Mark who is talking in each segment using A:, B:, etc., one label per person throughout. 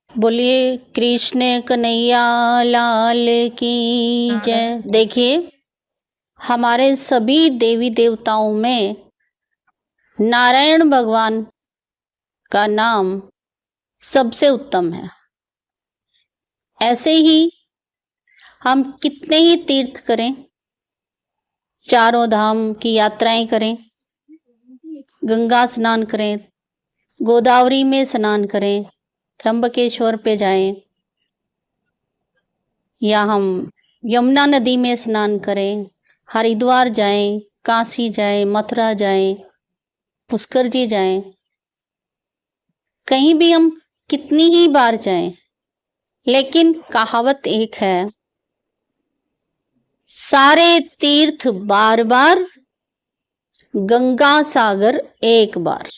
A: बोलिए कृष्ण कन्हैया लाल की जय। देखिए, हमारे सभी देवी देवताओं में नारायण भगवान का नाम सबसे उत्तम है। ऐसे ही हम कितने ही तीर्थ करें, चारों धाम की यात्राएं करें, गंगा स्नान करें, गोदावरी में स्नान करें, त्र्यंबकेश्वर पे जाएं, या हम यमुना नदी में स्नान करें, हरिद्वार जाएं, काशी जाएं, मथुरा जाएं, पुष्कर जी जाएं, कहीं भी हम कितनी ही बार जाएं, लेकिन कहावत एक है, सारे तीर्थ बार बार, गंगा सागर एक बार।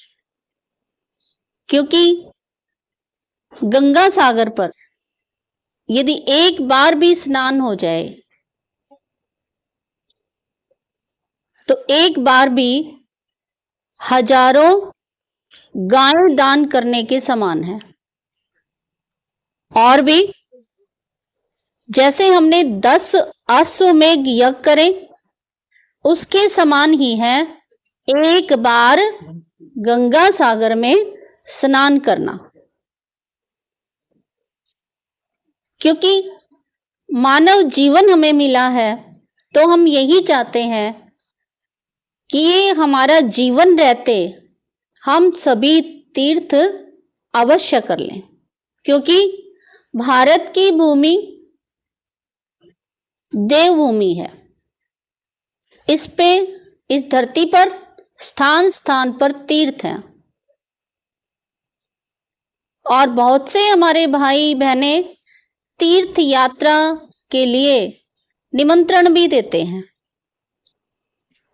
A: क्योंकि गंगा सागर पर यदि एक बार भी स्नान हो जाए तो एक बार भी हजारों गायें दान करने के समान है। और भी जैसे हमने 10 अश्वमेध यज्ञ करे उसके समान ही है एक बार गंगा सागर में स्नान करना। क्योंकि मानव जीवन हमें मिला है तो हम यही चाहते हैं कि ये हमारा जीवन रहते हम सभी तीर्थ अवश्य कर लें। क्योंकि भारत की भूमि देवभूमि है। इस धरती पर स्थान स्थान पर तीर्थ हैं और बहुत से हमारे भाई बहने तीर्थ यात्रा के लिए निमंत्रण भी देते हैं।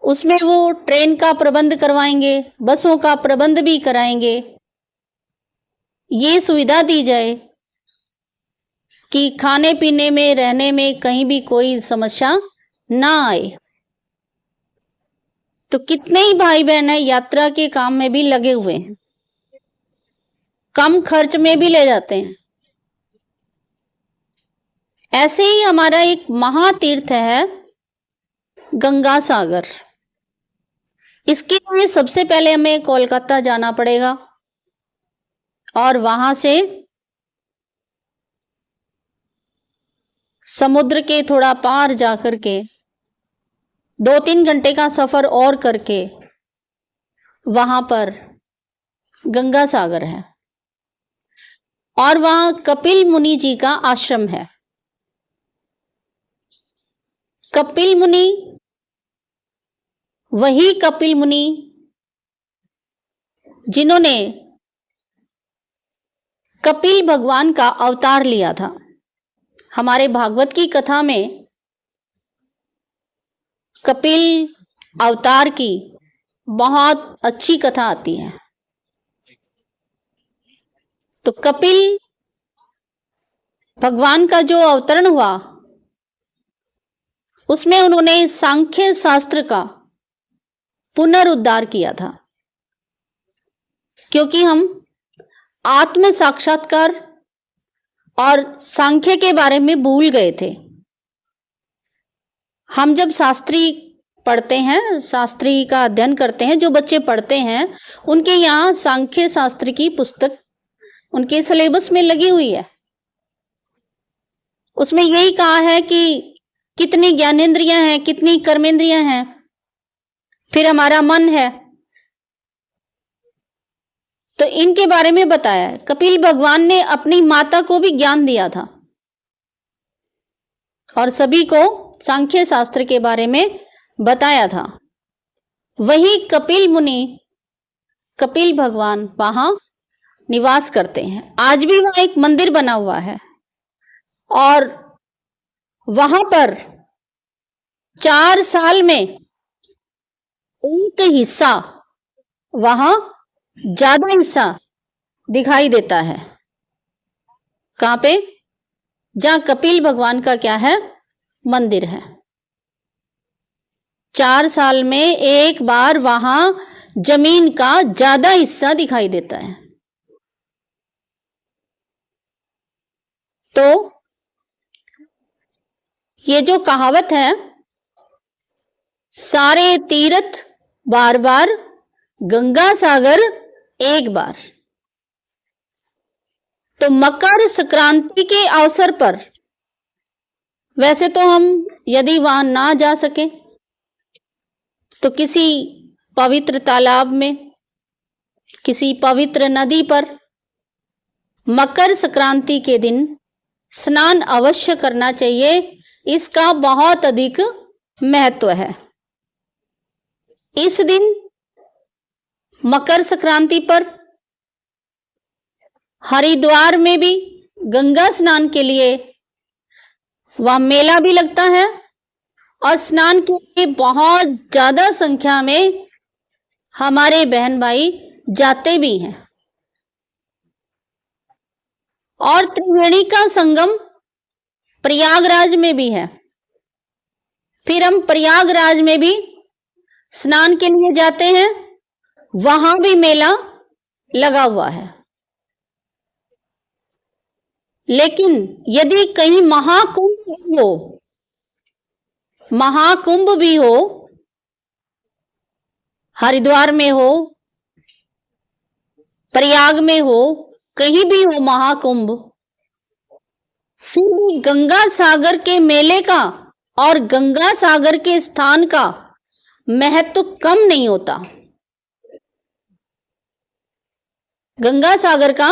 A: उसमें वो ट्रेन का प्रबंध करवाएंगे, बसों का प्रबंध भी कराएंगे। ये सुविधा दी जाए कि खाने पीने में, रहने में कहीं भी कोई समस्या ना आए। तो कितने ही भाई बहन है यात्रा के काम में भी लगे हुए हैं, कम खर्च में भी ले जाते हैं। ऐसे ही हमारा एक महातीर्थ है गंगा सागर। इसके लिए सबसे पहले हमें कोलकाता जाना पड़ेगा और वहां से समुद्र के थोड़ा पार जाकर के 2-3 घंटे का सफर और करके वहां पर गंगा सागर है और वहां कपिल मुनि जी का आश्रम है। कपिल मुनि वही कपिल मुनि जिन्होंने कपिल भगवान का अवतार लिया था। हमारे भागवत की कथा में कपिल अवतार की बहुत अच्छी कथा आती है। तो कपिल भगवान का जो अवतरण हुआ उसमें उन्होंने सांख्य शास्त्र का पुनरुद्धार किया था। क्योंकि हम आत्म साक्षात्कार और सांख्य के बारे में भूल गए थे। हम जब शास्त्री पढ़ते हैं, शास्त्री का अध्ययन करते हैं, जो बच्चे पढ़ते हैं उनके यहाँ सांख्य शास्त्र की पुस्तक उनके सिलेबस में लगी हुई है। उसमें यही कहा है कि कितनी ज्ञानेंद्रियां हैं, कितनी कर्मेंद्रियां हैं, फिर हमारा मन है। तो इनके बारे में बताया है। कपिल भगवान ने अपनी माता को भी ज्ञान दिया था और सभी को सांख्य शास्त्र के बारे में बताया था। वही कपिल मुनि, कपिल भगवान वहां निवास करते हैं। आज भी वहां एक मंदिर बना हुआ है और वहां पर 4 साल में एक हिस्सा, वहां ज्यादा हिस्सा दिखाई देता है। कहां पे? जहां कपिल भगवान का क्या है? मंदिर है। 4 साल में एक बार वहां जमीन का ज्यादा हिस्सा दिखाई देता है। तो ये जो कहावत है, सारे तीर्थ बार बार, गंगा सागर एक बार, तो मकर संक्रांति के अवसर पर, वैसे तो हम यदि वहां ना जा सके तो किसी पवित्र तालाब में, किसी पवित्र नदी पर मकर संक्रांति के दिन स्नान अवश्य करना चाहिए। इसका बहुत अधिक महत्व है। इस दिन मकर संक्रांति पर हरिद्वार में भी गंगा स्नान के लिए वह मेला भी लगता है और स्नान के लिए बहुत ज्यादा संख्या में हमारे बहन भाई जाते भी हैं। और त्रिवेणी का संगम प्रयागराज में भी है। फिर हम प्रयागराज में भी स्नान के लिए जाते हैं, वहां भी मेला लगा हुआ है। लेकिन यदि कहीं महाकुंभ भी हो, हरिद्वार में हो, प्रयाग में हो, कहीं भी हो महाकुंभ, फिर भी गंगा सागर के मेले का और गंगा सागर के स्थान का महत्व कम नहीं होता। गंगा सागर का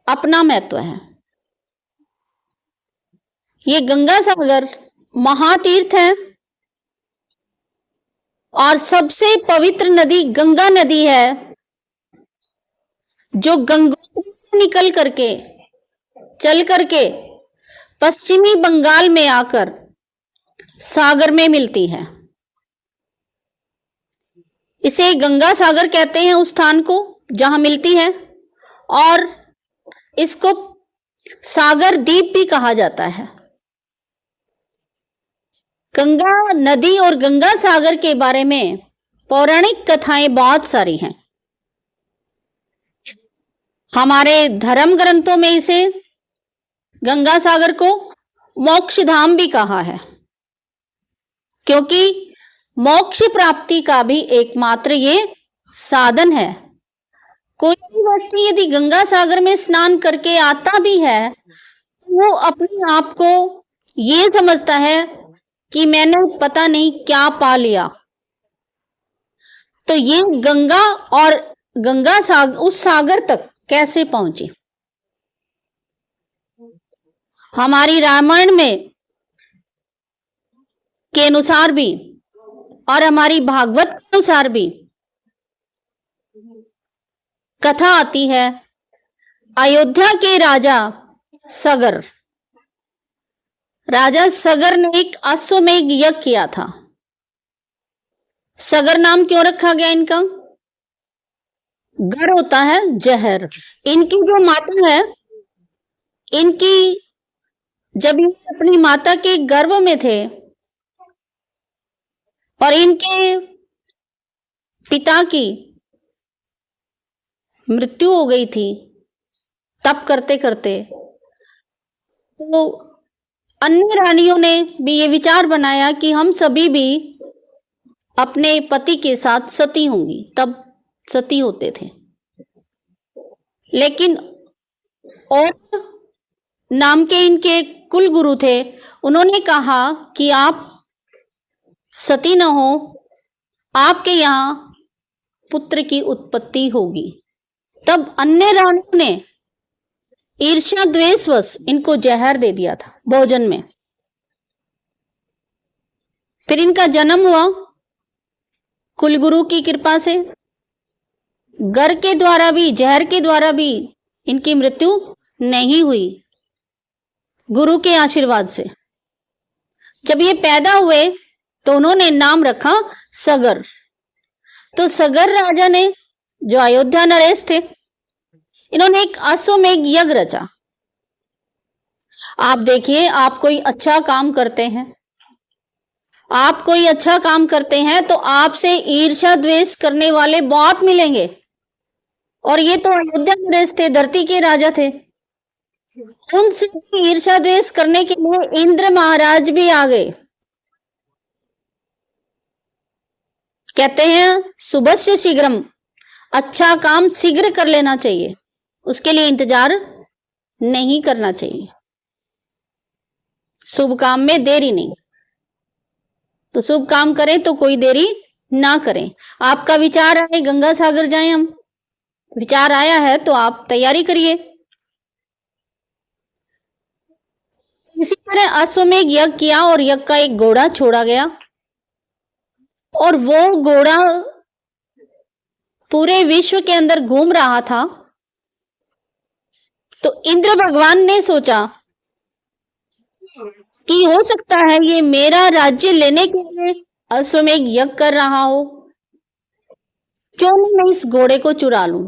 A: अपना महत्व है। ये गंगा सागर महातीर्थ है और सबसे पवित्र नदी गंगा नदी है, जो गंगोत्री से निकल करके चल करके पश्चिमी बंगाल में आकर सागर में मिलती है। इसे गंगा सागर कहते हैं उस स्थान को जहां मिलती है, और इसको सागर द्वीप भी कहा जाता है। गंगा नदी और गंगा सागर के बारे में पौराणिक कथाएं बहुत सारी हैं। हमारे धर्म ग्रंथों में इसे गंगा सागर को मोक्ष धाम भी कहा है, क्योंकि मोक्ष प्राप्ति का भी एकमात्र ये साधन है। कोई भी व्यक्ति यदि गंगा सागर में स्नान करके आता भी है, तो वो अपने आप को ये समझता है कि मैंने पता नहीं क्या पा लिया। तो ये गंगा और गंगा सागर, उस सागर तक कैसे पहुंची? हमारी रामायण में के अनुसार भी और हमारी भागवत के अनुसार भी कथा आती है, अयोध्या के राजा सगर ने एक अश्वमेध यज्ञ किया था। सगर नाम क्यों रखा गया इनका? गर होता है जहर। इनकी जो माता है, इनकी जब ये अपनी माता के गर्भ में थे और इनके पिता की मृत्यु हो गई थी तप करते करते, तो अन्य रानियों ने भी ये विचार बनाया कि हम सभी भी अपने पति के साथ सती होंगी। तब सती होते थे, लेकिन और नाम के इनके कुल गुरु थे, उन्होंने कहा कि आप सती न हो, आपके यहाँ पुत्र की उत्पत्ति होगी। तब अन्य रानियों ने ईर्ष्या द्वेषवश इनको जहर दे दिया था भोजन में। फिर इनका जन्म हुआ कुलगुरु की कृपा से। गर के द्वारा भी, जहर के द्वारा भी इनकी मृत्यु नहीं हुई, गुरु के आशीर्वाद से। जब ये पैदा हुए तो उन्होंने नाम रखा सगर। तो सगर राजा ने, जो अयोध्या नरेश थे, इन्होंने एक अश्वमेध यज्ञ रचा। आप देखिए, आप कोई अच्छा काम करते हैं, तो आपसे ईर्ष्या द्वेष करने वाले बहुत मिलेंगे। और ये तो अयोध्या नरेश थे, धरती के राजा थे। उनसे ईर्ष्या द्वेष करने के लिए इंद्र महाराज भी आ गए। कहते हैं शुभस्य शीघ्रम, अच्छा काम शीघ्र कर लेना चाहिए, उसके लिए इंतजार नहीं करना चाहिए। शुभ काम में देरी नहीं, तो शुभ काम करें तो कोई देरी ना करें। आपका विचार आए गंगा सागर जाएं, हम विचार आया है तो आप तैयारी करिए। इसी तरह अश्वमेध यज्ञ किया और यज्ञ का एक घोड़ा छोड़ा गया और वो घोड़ा पूरे विश्व के अंदर घूम रहा था। तो इंद्र भगवान ने सोचा कि हो सकता है ये मेरा राज्य लेने के लिए अश्वमेध यज्ञ कर रहा हो, क्यों नहीं मैं इस घोड़े को चुरा लूं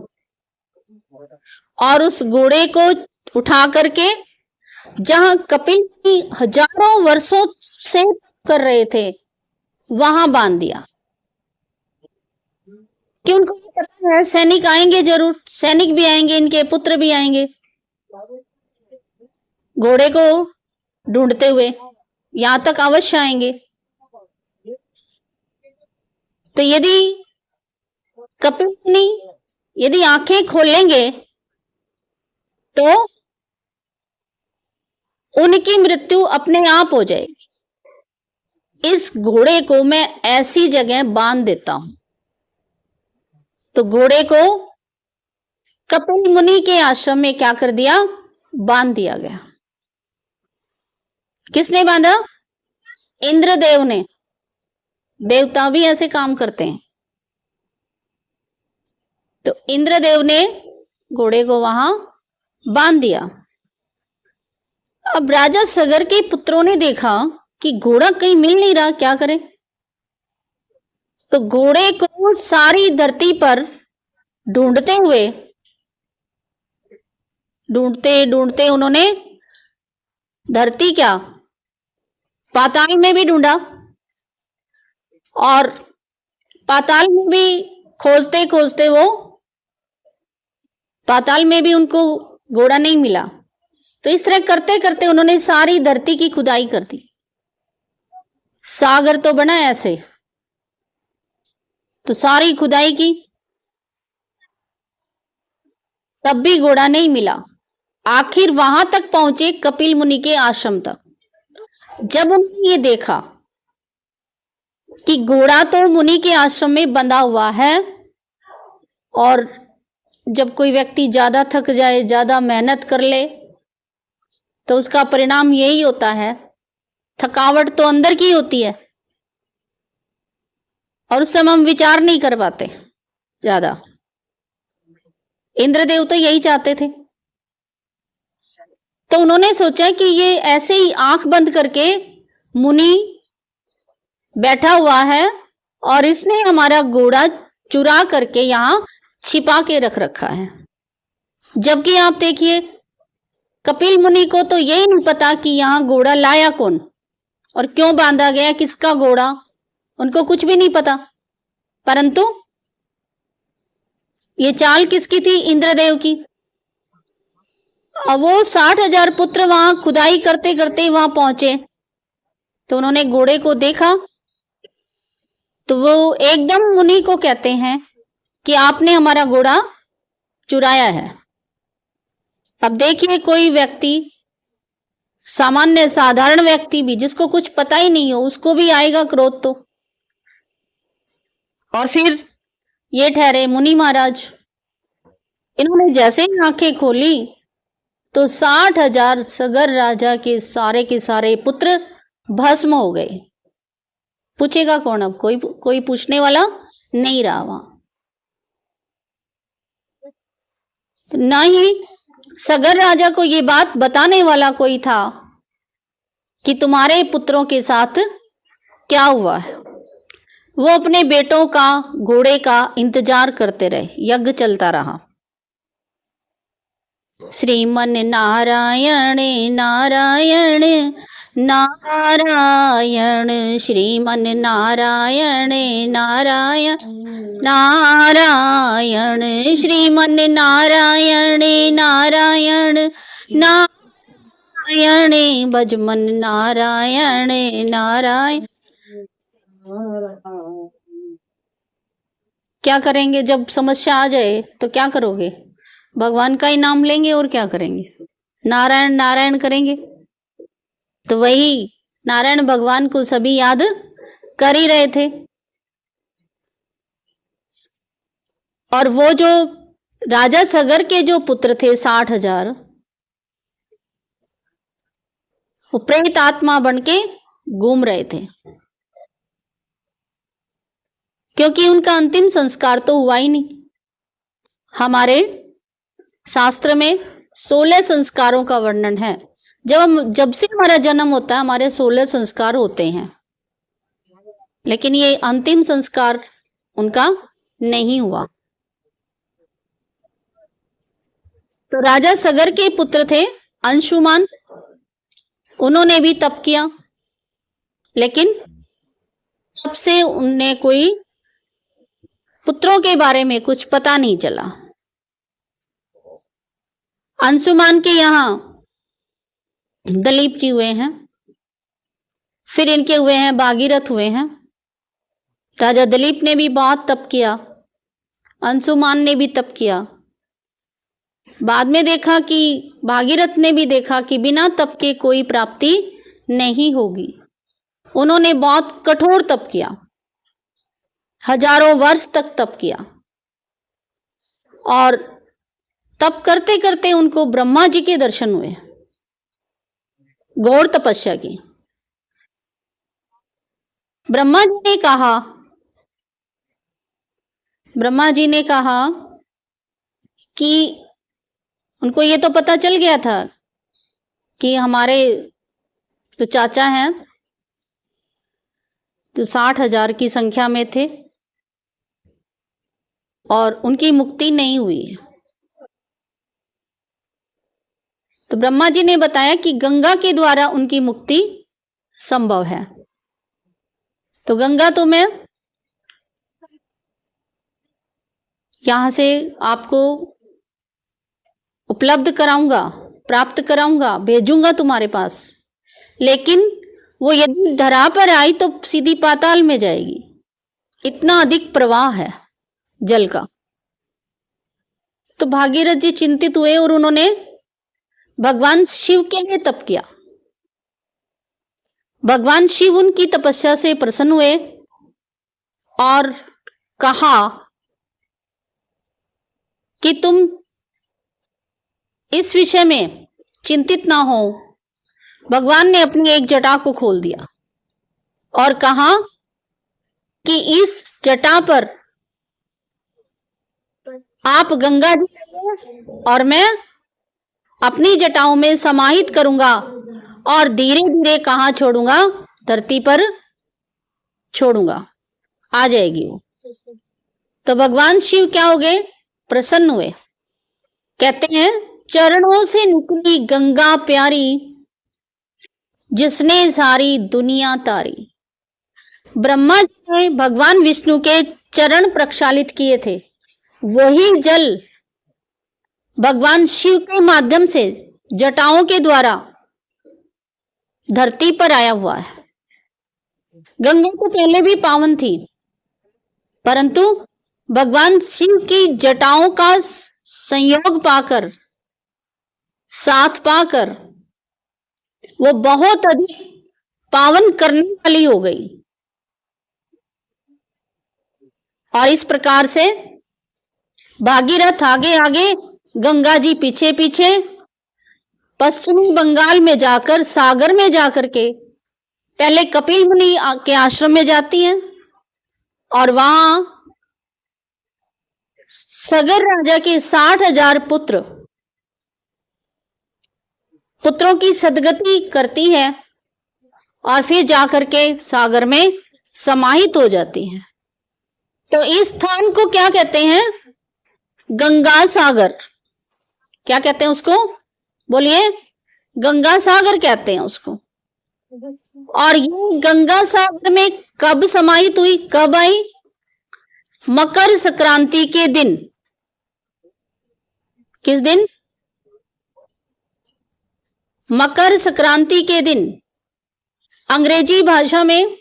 A: और उस घोड़े को उठा करके जहां कपिल की हजारों वर्षों से कर रहे थे वहां बांध दिया। कि उनको पता है सैनिक आएंगे, जरूर सैनिक भी आएंगे, इनके पुत्र भी आएंगे घोड़े को ढूंढते हुए, यहां तक अवश्य आएंगे। तो यदि कपिल मुनि यदि आंखें खोलेंगे तो उनकी मृत्यु अपने आप हो जाएगी। इस घोड़े को मैं ऐसी जगह बांध देता हूं। तो घोड़े को कपिल मुनि के आश्रम में क्या कर दिया, बांध दिया गया। किसने बांधा? इंद्रदेव ने। देवता भी ऐसे काम करते हैं। तो इंद्रदेव ने घोड़े को वहां बांध दिया। अब राजा सगर के पुत्रों ने देखा कि घोड़ा कहीं मिल नहीं रहा, क्या करें? तो घोड़े को सारी धरती पर ढूंढते ढूंढते उन्होंने धरती क्या पाताल में भी ढूंढा और पाताल में भी खोजते खोजते वो पाताल में भी उनको घोड़ा नहीं मिला। तो इस तरह करते करते उन्होंने सारी धरती की खुदाई कर दी। सागर तो बना ऐसे, तो सारी खुदाई की तब भी घोड़ा नहीं मिला। आखिर वहां तक पहुंचे कपिल मुनि के आश्रम तक। जब उन्होंने ये देखा कि घोड़ा तो मुनि के आश्रम में बंधा हुआ है और जब कोई व्यक्ति ज्यादा थक जाए, ज्यादा मेहनत कर ले, तो उसका परिणाम यही होता है, थकावट तो अंदर की होती है और उस समय हम विचार नहीं कर पाते ज्यादा। इंद्रदेव तो यही चाहते थे। तो उन्होंने सोचा कि ये ऐसे ही आंख बंद करके मुनि बैठा हुआ है और इसने हमारा घोड़ा चुरा करके यहां छिपा के रख रखा है। जबकि आप देखिए कपिल मुनि को तो यही नहीं पता कि यहां घोड़ा लाया कौन और क्यों बांधा गया, किसका घोड़ा, उनको कुछ भी नहीं पता। परंतु ये चाल किसकी थी? इंद्रदेव की। अब वो 60,000 पुत्र वहां खुदाई करते करते वहां पहुंचे तो उन्होंने घोड़े को देखा। तो वो एकदम मुनि को कहते हैं कि आपने हमारा घोड़ा चुराया है। अब देखिए कोई व्यक्ति, सामान्य साधारण व्यक्ति भी जिसको कुछ पता ही नहीं हो, उसको भी आएगा क्रोध तो। और फिर ये ठहरे मुनि महाराज, इन्होंने जैसे ही आंखें खोली तो 60,000 सगर राजा के सारे पुत्र भस्म हो गए। पूछेगा कौन? अब कोई पूछने वाला नहीं रहा वहां। ना ही सगर राजा को ये बात बताने वाला कोई था कि तुम्हारे पुत्रों के साथ क्या हुआ है। वो अपने बेटों का, घोड़े का इंतजार करते रहे। यज्ञ चलता रहा। श्रीमन नारायण नारायण नारायण, श्रीमन नारायण नारायण नारायण, श्रीमन नारायण नारायण नारायणे भज मन नारायणे नारायण। क्या करेंगे जब समस्या आ जाए तो क्या करोगे? भगवान का ही नाम लेंगे और क्या करेंगे? नारायण नारायण करेंगे। तो वही नारायण भगवान को सभी याद कर ही रहे थे। और वो जो राजा सगर के जो पुत्र थे 60,000, वो प्रेत आत्मा बन के घूम रहे थे, क्योंकि उनका अंतिम संस्कार तो हुआ ही नहीं। हमारे शास्त्र में 16 संस्कारों का वर्णन है। जब से हमारा जन्म होता है हमारे 16 संस्कार होते हैं, लेकिन ये अंतिम संस्कार उनका नहीं हुआ। तो राजा सगर के पुत्र थे अंशुमान, उन्होंने भी तप किया, लेकिन तब से उन्हें कोई पुत्रों के बारे में कुछ पता नहीं चला। अंशुमान के यहां दलीप जी हुए हैं, फिर इनके हुए हैं भागीरथ हुए हैं। राजा दलीप ने भी बहुत तप किया, अंशुमान ने भी तप किया। बाद में देखा कि भागीरथ ने भी देखा कि बिना तप के कोई प्राप्ति नहीं होगी। उन्होंने बहुत कठोर तप किया, हजारों वर्ष तक तप किया, और तप करते करते उनको ब्रह्मा जी के दर्शन हुए, घोर तपस्या की। ब्रह्मा जी ने कहा कि उनको ये तो पता चल गया था कि हमारे जो चाचा हैं जो 60,000 की संख्या में थे और उनकी मुक्ति नहीं हुई है। तो ब्रह्मा जी ने बताया कि गंगा के द्वारा उनकी मुक्ति संभव है। तो गंगा तो मैं यहां से आपको उपलब्ध कराऊंगा, प्राप्त कराऊंगा, भेजूंगा तुम्हारे पास, लेकिन वो यदि धरा पर आई तो सीधी पाताल में जाएगी, इतना अधिक प्रवाह है जल का। तो भागीरथ जी चिंतित हुए और उन्होंने भगवान शिव के लिए तप किया। भगवान शिव उनकी तपस्या से प्रसन्न हुए और कहा कि तुम इस विषय में चिंतित ना हो। भगवान ने अपनी एक जटा को खोल दिया और कहा कि इस जटा पर आप गंगा जी और मैं अपनी जटाओं में समाहित करूंगा और धीरे धीरे कहां छोड़ूंगा? धरती पर छोड़ूंगा, आ जाएगी वो। तो भगवान शिव क्या हो गए? प्रसन्न हुए। कहते हैं चरणों से निकली गंगा प्यारी, जिसने सारी दुनिया तारी। ब्रह्मा जी ने भगवान विष्णु के चरण प्रक्षालित किए थे, वही जल भगवान शिव के माध्यम से जटाओं के द्वारा धरती पर आया हुआ है। गंगा तो पहले भी पावन थी, परंतु भगवान शिव की जटाओं का संयोग पाकर, साथ पाकर वो बहुत अधिक पावन करने वाली हो गई। और इस प्रकार से भागीरथ आगे आगे, गंगा जी पीछे पीछे, पश्चिमी बंगाल में जाकर, सागर में जाकर के पहले कपिल मुनि के आश्रम में जाती हैं और वहां सगर राजा के 60,000 पुत्रों की सदगति करती है और फिर जाकर के सागर में समाहित हो जाती है। तो इस स्थान को क्या कहते हैं? गंगा सागर। क्या कहते हैं उसको? बोलिए। गंगा सागर कहते हैं उसको। और ये गंगा सागर में कब समाहित हुई, कब आई? मकर संक्रांति के दिन। किस दिन? मकर संक्रांति के दिन अंग्रेजी भाषा में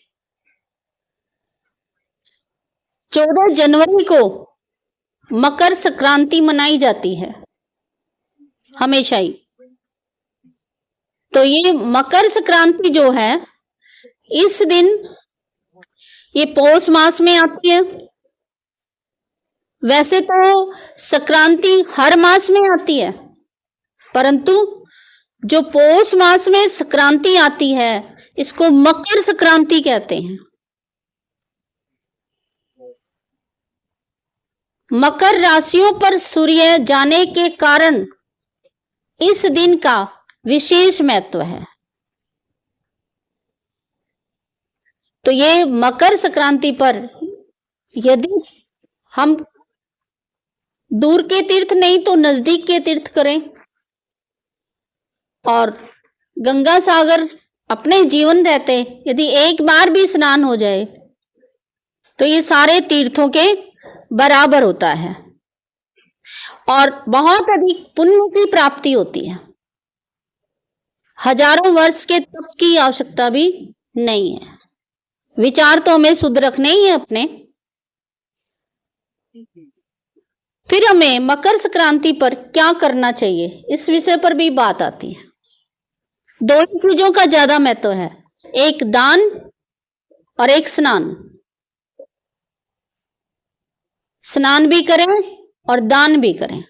A: 14 जनवरी को मकर संक्रांति मनाई जाती है हमेशा ही। तो ये मकर संक्रांति जो है इस दिन ये पौष मास में आती है। वैसे तो संक्रांति हर मास में आती है, परंतु जो पौष मास में संक्रांति आती है इसको मकर संक्रांति कहते हैं। मकर राशियों पर सूर्य जाने के कारण इस दिन का विशेष महत्व है। तो ये मकर संक्रांति पर यदि हम दूर के तीर्थ नहीं तो नजदीक के तीर्थ करें और गंगा सागर अपने जीवन रहते यदि एक बार भी स्नान हो जाए तो ये सारे तीर्थों के बराबर होता है और बहुत अधिक पुण्य की प्राप्ति होती है। हजारों वर्ष के तप की आवश्यकता भी नहीं है। विचार तो हमें शुद्ध रखने ही है अपने। फिर हमें मकर संक्रांति पर क्या करना चाहिए इस विषय पर भी बात आती है। दो चीजों का ज्यादा महत्व है, एक दान और एक स्नान। स्नान भी करें और दान भी करें।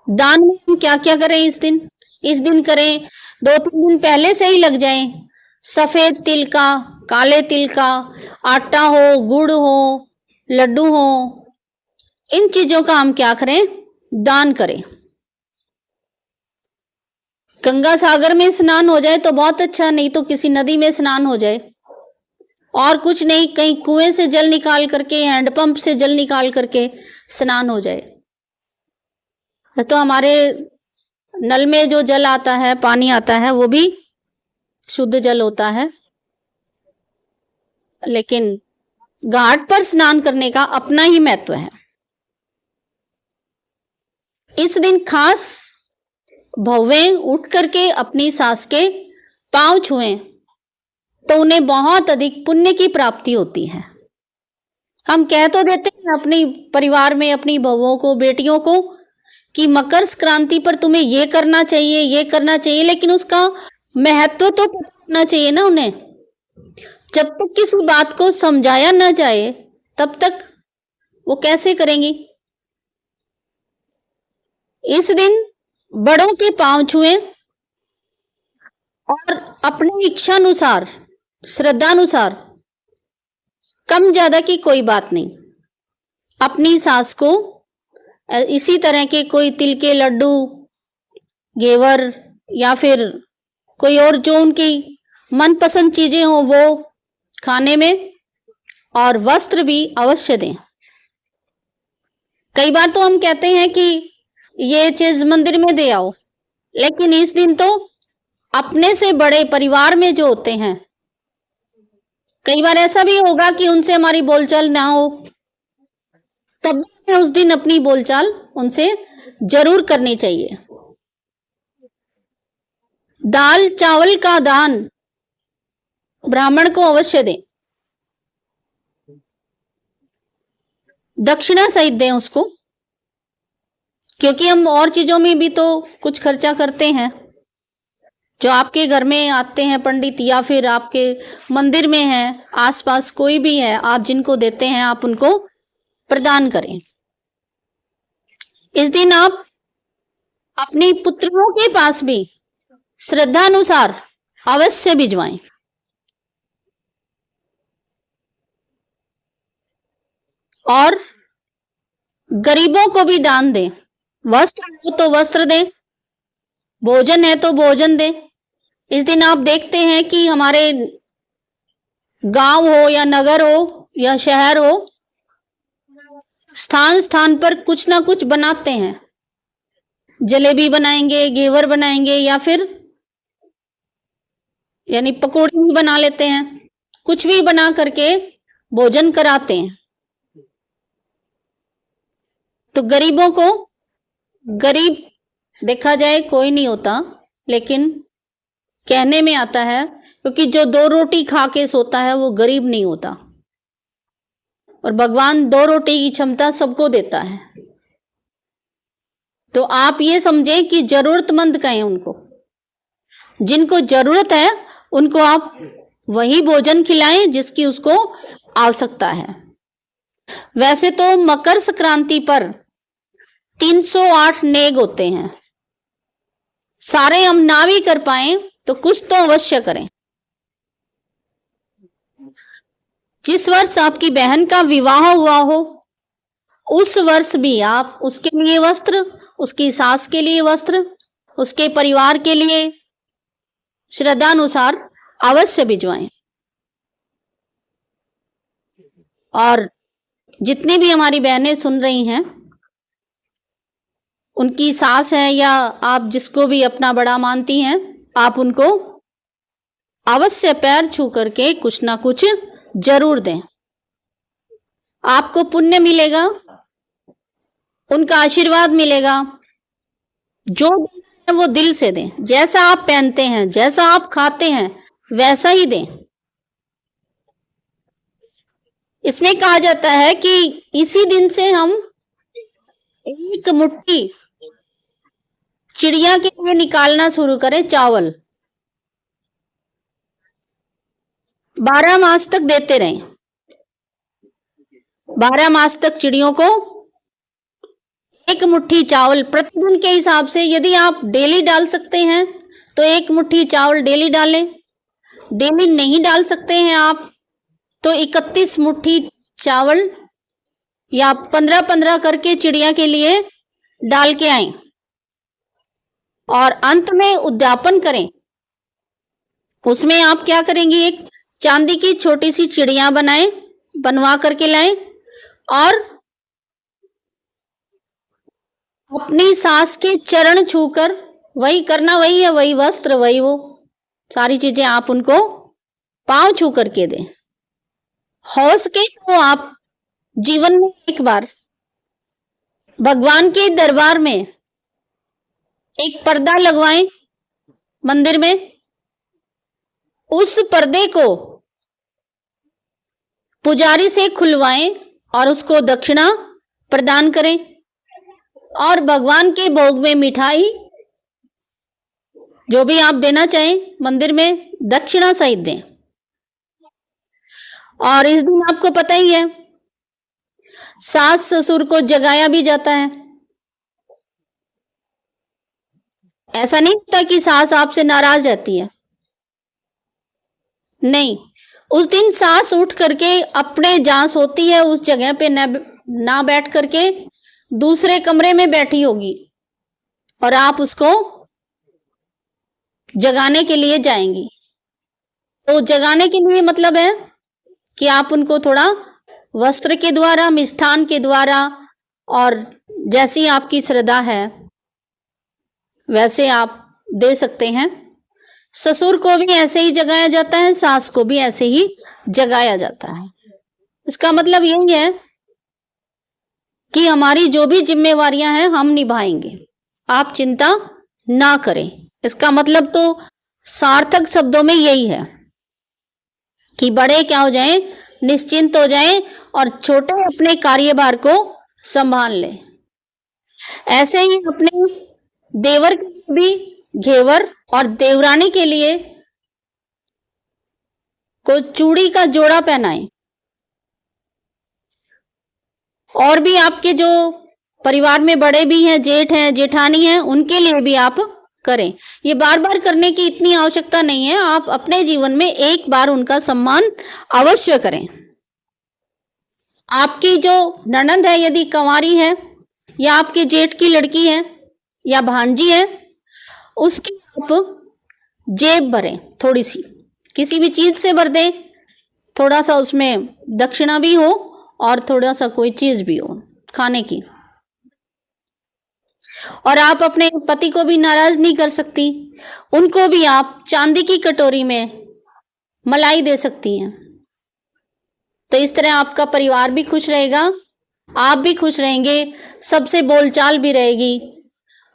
A: दान में हम क्या क्या करें इस दिन करें, 2-3 दिन पहले से ही लग जाएं। सफेद तिल का, काले तिल का, आटा हो, गुड़ हो, लड्डू हो, इन चीजों का हम क्या करें, दान करें। गंगा सागर में स्नान हो जाए तो बहुत अच्छा, नहीं तो किसी नदी में स्नान हो जाए। और कुछ नहीं, कहीं कुएं से जल निकाल करके, हैंडपंप से जल निकाल करके स्नान हो जाए। तो हमारे नल में जो जल आता है, पानी आता है, वो भी शुद्ध जल होता है। लेकिन घाट पर स्नान करने का अपना ही महत्व है। इस दिन खास भव्य उठ करके अपनी सास के पांव छुएं तो उन्हें बहुत अधिक पुण्य की प्राप्ति होती है। हम कह तो देते हैं अपने परिवार में अपनी बहुओं को, बेटियों को कि मकर संक्रांति पर तुम्हें ये करना चाहिए, ये करना चाहिए, लेकिन उसका महत्व तो पता होना चाहिए ना उन्हें। जब तक किसी बात को समझाया ना जाए तब तक वो कैसे करेंगी। इस दिन बड़ों के पांव छुएं और अपनी इच्छा अनुसार, श्रद्धा अनुसार, कम ज्यादा की कोई बात नहीं, अपनी सास को इसी तरह के कोई तिल के लड्डू, घेवर या फिर कोई और जो उनकी मनपसंद चीजें हो वो खाने में, और वस्त्र भी अवश्य दें। कई बार तो हम कहते हैं कि ये चीज मंदिर में दे आओ, लेकिन इस दिन तो अपने से बड़े परिवार में जो होते हैं, कई बार ऐसा भी होगा कि उनसे हमारी बोलचाल ना हो, तब उस दिन अपनी बोलचाल उनसे जरूर करनी चाहिए। दाल चावल का दान ब्राह्मण को अवश्य दें, दक्षिणा सहित दें उसको, क्योंकि हम और चीजों में भी तो कुछ खर्चा करते हैं। जो आपके घर में आते हैं पंडित या फिर आपके मंदिर में है, आसपास कोई भी है, आप जिनको देते हैं आप उनको प्रदान करें। इस दिन आप अपनी पुत्रियों के पास भी श्रद्धा अनुसार अवश्य भिजवाएं। और गरीबों को भी दान दें। वस्त्र हो तो वस्त्र दें, भोजन है तो भोजन दें। इस दिन आप देखते हैं कि हमारे गांव हो या नगर हो या शहर हो, स्थान स्थान पर कुछ ना कुछ बनाते हैं। जलेबी बनाएंगे, घेवर बनाएंगे, या फिर यानी पकौड़ी भी बना लेते हैं, कुछ भी बना करके भोजन कराते हैं। तो गरीबों को, गरीब देखा जाए कोई नहीं होता, लेकिन कहने में आता है, क्योंकि जो 2 रोटी खा के सोता है वो गरीब नहीं होता, और भगवान 2 रोटी की क्षमता सबको देता है। तो आप ये समझें कि जरूरतमंद कहें उनको, जिनको जरूरत है उनको आप वही भोजन खिलाएं जिसकी उसको आवश्यकता है। वैसे तो मकर संक्रांति पर 308 नेग होते हैं, सारे हम ना भी कर पाए तो कुछ तो अवश्य करें। जिस वर्ष आपकी बहन का विवाह हुआ हो उस वर्ष भी आप उसके लिए वस्त्र, उसकी सास के लिए वस्त्र, उसके परिवार के लिए श्रद्धानुसार अवश्य भिजवाएं। और जितनी भी हमारी बहनें सुन रही हैं, उनकी सास है या आप जिसको भी अपना बड़ा मानती हैं, आप उनको अवश्य पैर छू करके कुछ ना कुछ जरूर दें। आपको पुण्य मिलेगा, उनका आशीर्वाद मिलेगा। जो दें वो दिल से दें, जैसा आप पहनते हैं, जैसा आप खाते हैं वैसा ही दें। इसमें कहा जाता है कि इसी दिन से हम एक मुट्ठी चिड़िया के लिए निकालना शुरू करें, चावल 12 मास तक देते रहें। 12 मास तक चिड़ियों को एक मुट्ठी चावल प्रतिदिन के हिसाब से, यदि आप डेली डाल सकते हैं तो एक मुट्ठी चावल डेली डालें। डेली नहीं डाल सकते हैं आप तो 31 मुट्ठी चावल या 15-15 करके चिड़िया के लिए डाल के आए, और अंत में उद्यापन करें। उसमें आप क्या करेंगे, एक चांदी की छोटी सी चिड़िया बनवा करके लाएं, और अपनी सास के चरण छूकर, वही करना वही है, वही वस्त्र, वही वो सारी चीजें आप उनको पांव छू करके दें। हो सके तो आप जीवन में एक बार भगवान के दरबार में एक पर्दा लगवाएं मंदिर में, उस पर्दे को पुजारी से खुलवाएं और उसको दक्षिणा प्रदान करें, और भगवान के भोग में मिठाई जो भी आप देना चाहें मंदिर में दक्षिणा सहित दें। और इस दिन आपको पता ही है, सास ससुर को जगाया भी जाता है। ऐसा नहीं होता कि सास आपसे नाराज रहती है, नहीं, उस दिन सास उठ करके अपने जहां सोती है उस जगह पे ना बैठ करके दूसरे कमरे में बैठी होगी, और आप उसको जगाने के लिए जाएंगी। तो जगाने के लिए मतलब है कि आप उनको थोड़ा वस्त्र के द्वारा, मिष्ठान के द्वारा, और जैसी आपकी श्रद्धा है वैसे आप दे सकते हैं। ससुर को भी ऐसे ही जगाया जाता है, सास को भी ऐसे ही जगाया जाता है। इसका मतलब यही है कि हमारी जो भी जिम्मेवारियां हैं हम निभाएंगे, आप चिंता ना करें। इसका मतलब तो सार्थक शब्दों में यही है कि बड़े क्या हो जाएं, निश्चिंत हो जाएं, और छोटे अपने कार्यभार को संभाल लें। ऐसे ही अपने देवर के लिए भी घेवर और देवरानी के लिए को चूड़ी का जोड़ा पहनाएं, और भी आपके जो परिवार में बड़े भी हैं, जेठ हैं, जेठानी हैं, उनके लिए भी आप करें। ये बार बार करने की इतनी आवश्यकता नहीं है, आप अपने जीवन में एक बार उनका सम्मान अवश्य करें। आपकी जो ननद है यदि कंवारी है, या आपके जेठ की लड़की है या भांजी है, उसकी आप जेब भरें, थोड़ी सी किसी भी चीज से भर दें, थोड़ा सा उसमें दक्षिणा भी हो और थोड़ा सा कोई चीज भी हो खाने की। और आप अपने पति को भी नाराज नहीं कर सकती, उनको भी आप चांदी की कटोरी में मलाई दे सकती हैं। तो इस तरह आपका परिवार भी खुश रहेगा, आप भी खुश रहेंगे, सबसे बोलचाल भी रहेगी,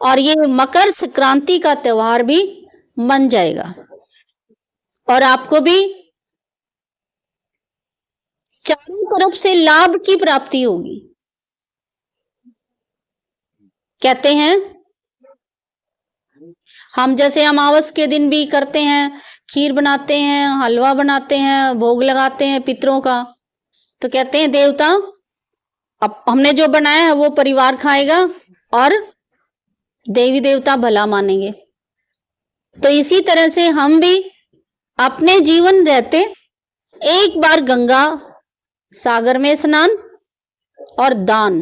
A: और ये मकर संक्रांति का त्योहार भी मन जाएगा और आपको भी चारों तरफ से लाभ की प्राप्ति होगी। कहते हैं हम जैसे अमावस के दिन भी करते हैं, खीर बनाते हैं, हलवा बनाते हैं, भोग लगाते हैं पितरों का, तो कहते हैं देवता अब हमने जो बनाया है वो परिवार खाएगा और देवी देवता भला मानेंगे। तो इसी तरह से हम भी अपने जीवन रहते एक बार गंगा सागर में स्नान और दान,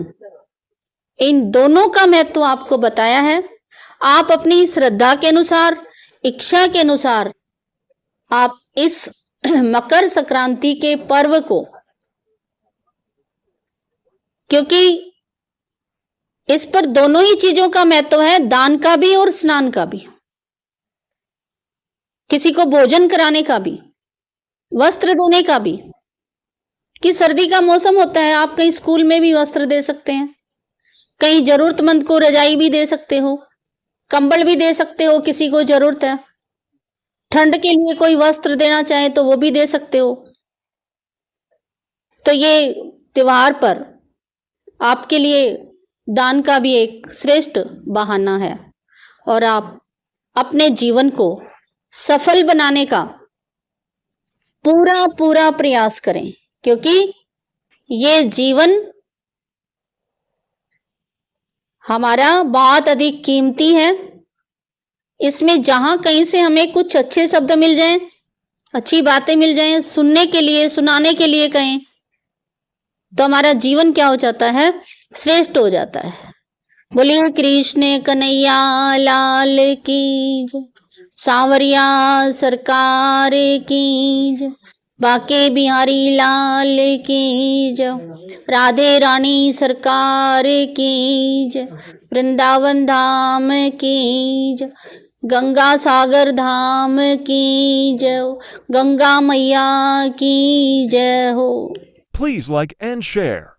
A: इन दोनों का महत्व आपको बताया है। आप अपनी श्रद्धा के अनुसार, इच्छा के अनुसार आप इस मकर संक्रांति के पर्व को, क्योंकि इस पर दोनों ही चीजों का महत्व है, दान का भी और स्नान का भी, किसी को भोजन कराने का भी, वस्त्र देने का भी। कि सर्दी का मौसम होता है, आप कहीं स्कूल में भी वस्त्र दे सकते हैं, कहीं जरूरतमंद को रजाई भी दे सकते हो, कंबल भी दे सकते हो, किसी को जरूरत है, ठंड के लिए कोई वस्त्र देना चाहे तो वो भी दे सकते हो। तो ये त्योहार पर आपके लिए दान का भी एक श्रेष्ठ बहाना है और आप अपने जीवन को सफल बनाने का पूरा पूरा प्रयास करें, क्योंकि ये जीवन हमारा बहुत अधिक कीमती है। इसमें जहां कहीं से हमें कुछ अच्छे शब्द मिल जाएं, अच्छी बातें मिल जाएं, सुनने के लिए, सुनाने के लिए कहें, तो हमारा जीवन क्या हो जाता है, श्रेष्ठ हो जाता है। बोलिए कृष्ण कन्हैया लाल की जय, सांवरिया सरकार की जय, बाके बिहारी लाल की जय, राधे रानी सरकार की जय, वृंदावन धाम की जय, गंगा सागर धाम की जय, गंगा मैया की जय हो।
B: Please like and share.